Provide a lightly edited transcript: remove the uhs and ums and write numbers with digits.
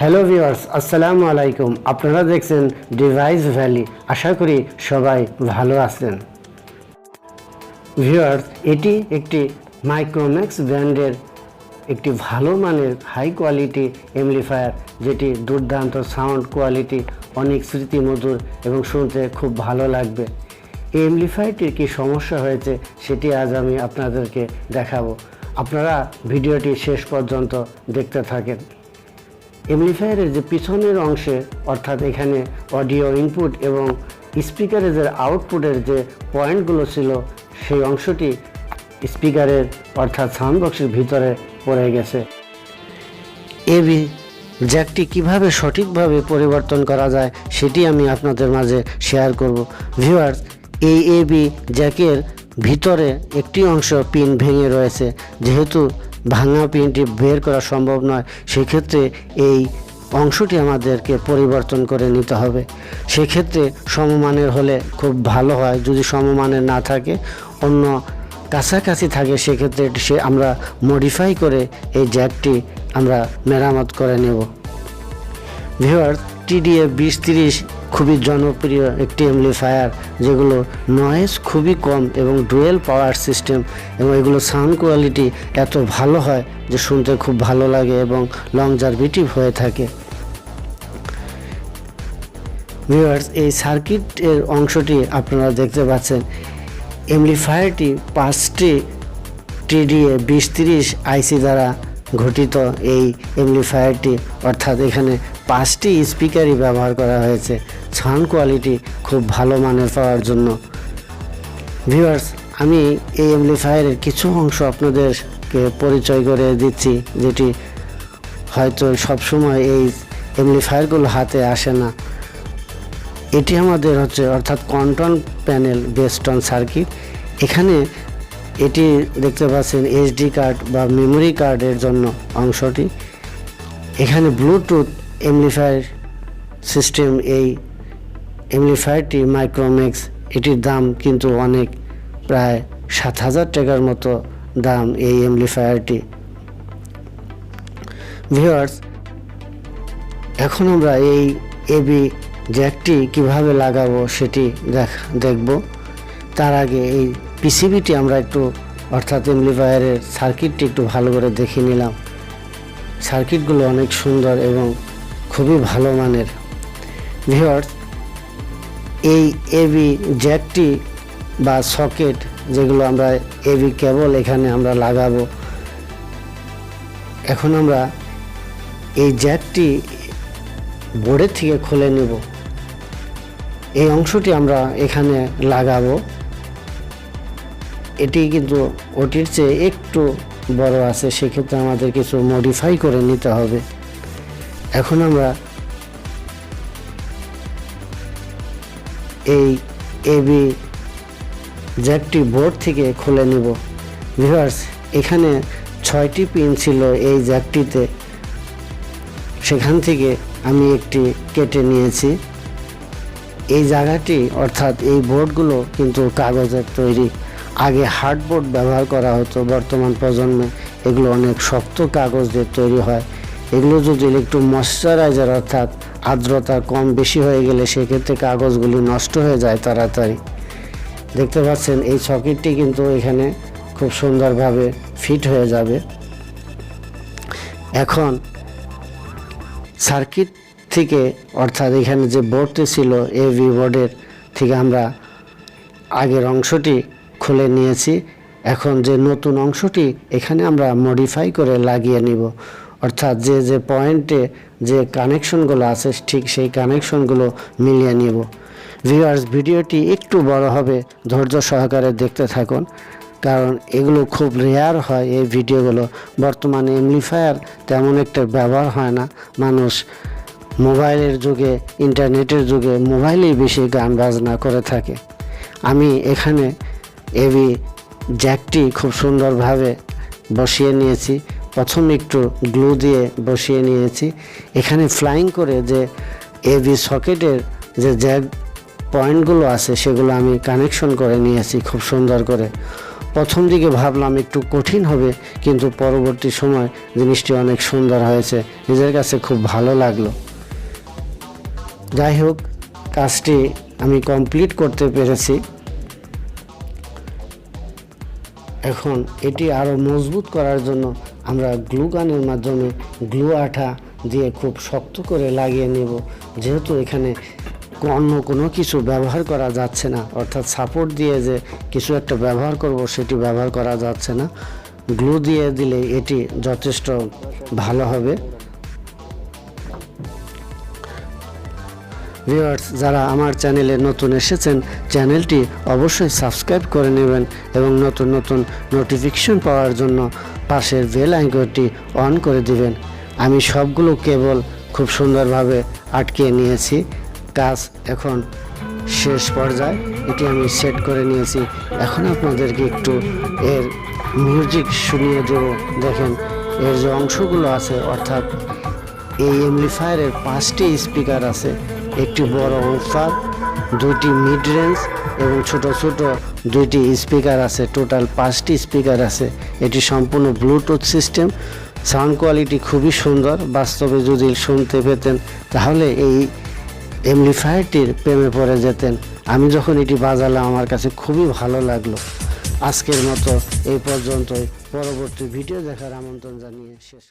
Hello viewers, আসসালামু আলাইকুম। আপনারা দেখছেন ডিভাইস ভ্যালি। আশা করি সবাই ভালো আছেন। ভিউয়ার্স, এটি একটি মাইক্রোম্যাক্স ব্র্যান্ডের একটি ভালো মানের হাই কোয়ালিটি অ্যাম্পলিফায়ার, যেটি দুর্দান্ত সাউন্ড কোয়ালিটি, অনেক স্মৃতিমধুর এবং শুনতে খুব ভালো লাগবে। এই অ্যাম্পলিফায়ারটির কী সমস্যা হয়েছে সেটি আজ আমি আপনাদেরকে দেখাবো। আপনারা ভিডিওটি শেষ পর্যন্ত দেখতে থাকেন। অ্যাম্পলিফায়ারের যে পিছনের অংশে, অর্থাৎ এখানে অডিও ইনপুট এবং স্পিকারের যে আউটপুটের যে পয়েন্টগুলো ছিল, সেই অংশটি স্পিকারের অর্থাৎ সাউন্ড বক্সের ভিতরে পড়ে গেছে। এবি জ্যাকটি কিভাবে সঠিকভাবে পরিবর্তন করা যায় সেটি আমি আপনাদের মাঝে শেয়ার করব। ভিউয়ার্স, এই এবি জ্যাকের ভিতরে একটি অংশ পিন ভেঙে রয়েছে। যেহেতু ভাঙা পিনটি বের করা সম্ভব নয়, সেক্ষেত্রে এই অংশটি আমাদেরকে পরিবর্তন করে নিতে হবে। সেক্ষেত্রে সমমানের হলে খুব ভালো হয়। যদি সমমানের না থাকে, অন্য কাছাকাছি থাকে, সেক্ষেত্রে আমরা মডিফাই করে এই জ্যাকটি আমরা মেরামত করে নেব। ভিউয়ার্স, TDA2030 খুবই জনপ্রিয় একটি অ্যাম্পলিফায়ার, যেগুলো নয়েজ খুবই কম এবং ডুয়েল পাওয়ার সিস্টেম, এবং এগুলো সাউন্ড কোয়ালিটি এত ভালো হয় যে শুনতে খুব ভালো লাগে এবং লংজারভিটিভ হয়ে থাকে। ভিউয়ার্স, এই সার্কিটের অংশটি আপনারা দেখতে পাচ্ছেন। অ্যাম্পলিফায়ারটি 5টি TDA2030 আইসি দ্বারা গঠিত। এই অ্যাম্পলিফায়ারটি, অর্থাৎ এখানে 5টি স্পিকারই ব্যবহার করা হয়েছে সাউন্ড কোয়ালিটি খুব ভালো মানের পাওয়ার জন্য। ভিউয়ার্স, আমি এই অ্যাম্পলিফায়ারের কিছু অংশ আপনাদেরকে পরিচয় করে দিচ্ছি, যেটি হয়তো সবসময় এই অ্যাম্পলিফায়ারগুলো হাতে আসে না। এটি আমাদের অর্থাৎ control panel based on circuit. এখানে এটি দেখতে পাচ্ছেন SD কার্ড বা মেমোরি কার্ডের জন্য অংশটি। এখানে ব্লুটুথ অ্যাম্পলিফায়ার সিস্টেম। এই অ্যাম্পলিফায়ারটি মাইক্রোম্যাক্স, এটির দাম কিন্তু অনেক, প্রায় 7,000 টাকার মতো দাম এই অ্যাম্পলিফায়ারটি। ভিউয়ার্স, এখন আমরা এই এবি জ্যাকটি কিভাবে লাগাবো সেটি দেখব। তার আগে এই পিসিবিটি আমরা একটু, অর্থাৎ অ্যাম্পলিফায়ারের সার্কিটটি একটু ভালো করে দেখে নিলাম। সার্কিটগুলো অনেক সুন্দর এবং খুবই ভালো মানের। ভিউয়ার্স, এই এবি জ্যাকটি বা সকেট, যেগুলো আমরা এবি কেবল এখানে আমরা লাগাবো। এখন আমরা এই জ্যাকটি বোর্ডের থেকে খুলে নেব। এই অংশটি আমরা এখানে লাগাবো। এটি কিন্তু ওটির চেয়ে একটু বড় আছে, সেক্ষেত্রে আমাদের কিছু মডিফাই করে নিতে হবে। এখন আমরা এই এবি জ্যাকটি বোর্ড থেকে খুলে নেব। ভিউয়ার্স, এখানে 6টি পিন ছিল এই জ্যাকটিতে, সেখান থেকে আমি একটি কেটে নিয়েছি। এই জায়গাটি, অর্থাৎ এই বোর্ডগুলো কিন্তু কাগজের তৈরি। আগে হার্ডবোর্ড ব্যবহার করা হতো, বর্তমান প্রজন্মে এগুলো অনেক শক্ত কাগজ দিয়ে তৈরি হয়। এগুলো যদি একটু ময়শ্চারাইজার, অর্থাৎ আর্দ্রতা কম বেশি হয়ে গেলে সেক্ষেত্রে কাগজগুলি নষ্ট হয়ে যায় তাড়াতাড়ি। দেখতে পাচ্ছেন এই সকেটটি কিন্তু এখানে খুব সুন্দরভাবে ফিট হয়ে যাবে। এখন সার্কিট থেকে, অর্থাৎ এখানে যে বোর্ডটি ছিল এবি বোর্ডের থেকে আমরা আগের অংশটি খুলে নিয়েছি। এখন যে নতুন অংশটি এখানে আমরা মডিফাই করে লাগিয়ে নিব, অর্থাৎ যে পয়েন্টে যে কানেকশনগুলো আছে ঠিক সেই কানেকশনগুলো মিলিয়ে নিব। ভিউয়ার্স, ভিডিওটি একটু বড় হবে, ধৈর্য সহকারে দেখতে থাকুন, কারণ এগুলো খুব রেয়ার হয়। এই ভিডিওগুলো বর্তমানে অ্যাম্পলিফায়ার তেমন একটা ব্যবহার হয় না। মানুষ মোবাইলের যুগে, ইন্টারনেটের যুগে মোবাইলেই বেশি গান বাজনা করে থাকে। আমি এখানে এবি জ্যাকটি খুব সুন্দরভাবে বসিয়ে নিয়েছি। প্রথমে একটু গ্লু দিয়ে বসিয়ে নিয়েছি। এখানে ফ্লাইং করে যে এবি সকেটের যে জ্যাক পয়েন্টগুলো আছে সেগুলো আমি কানেকশন করে নিয়েছি খুব সুন্দর করে। প্রথম দিকে ভাবলাম একটু কঠিন হবে, কিন্তু পরবর্তী সময় জিনিসটি অনেক সুন্দর হয়েছে, নিজের কাছে খুব ভালো লাগলো। যাই হোক, কাজটি আমি কমপ্লিট করতে পেরেছি। এখন এটি আরও মজবুত করার জন্য আমরা গ্লু গানের মাধ্যমে গ্লু আঠা দিয়ে খুব শক্ত করে লাগিয়ে নেব। যেহেতু এখানে অন্য কোনো কিছু ব্যবহার করা যাচ্ছে না, অর্থাৎ সাপোর্ট দিয়ে যে কিছু একটা ব্যবহার করব সেটি ব্যবহার করা যাচ্ছে না, গ্লু দিয়ে দিলে এটি যথেষ্ট ভালো হবে। ভিউয়ার্স, যারা আমার চ্যানেলে নতুন এসেছেন, চ্যানেলটি অবশ্যই সাবস্ক্রাইব করে নেবেন এবং নতুন নতুন নোটিফিকেশন পাওয়ার জন্য পাশের বেল আইকনটি অন করে দিবেন। আমি সবগুলো কেবল খুব সুন্দরভাবে আটকে নিয়েছি। কাজ এখন শেষ পর্যায়ে, এটি আমি সেট করে নিয়েছি। এখন আপনাদেরকে একটু এর মিউজিক শুনিয়ে দেব। দেখেন, এর যে অংশগুলো আছে, অর্থাৎ এই অ্যাম্পলিফায়ারের 5টি স্পিকার আছে, একটি বড় উফার, 2টি মিড রেঞ্জ এবং ছোট ছোট 2টি স্পিকার আছে। টোটাল 5টি স্পিকার আছে। এটি সম্পূর্ণ ব্লুটুথ সিস্টেম। সাউন্ড কোয়ালিটি খুবই সুন্দর। বাস্তবে যদি শুনতে পেতেন তাহলে এই অ্যাম্পলিফায়ারটির প্রেমে পড়ে যেতেন। আমি যখন এটি বাজালাম আমার কাছে খুবই ভালো লাগলো। আজকের মতো এই পর্যন্তই। পরবর্তী ভিডিও দেখার আমন্ত্রণ জানিয়ে শেষ।